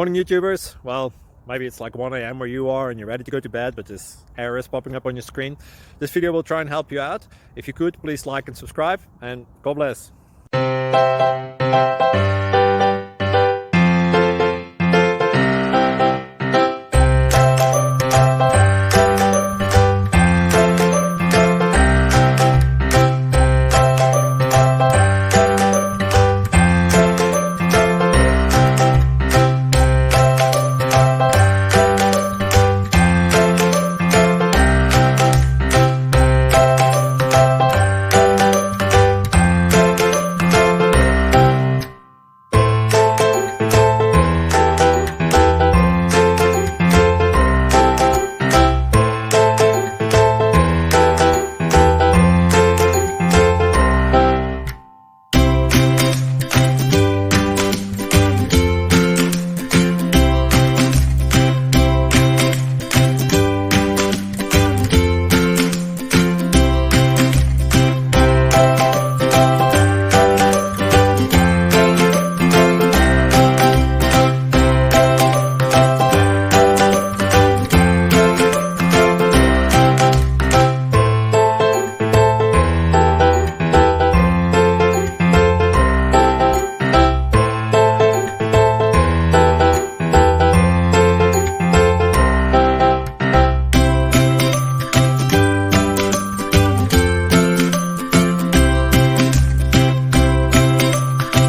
Morning YouTubers. Well, maybe it's like 1 a.m. where you are and you're ready to go to bed, but this error is popping up on your screen. This video will try and help you out. If you could, please like and subscribe, and God bless.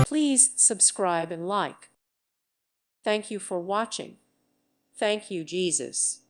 Please subscribe and like. Thank you for watching. Thank you, Jesus.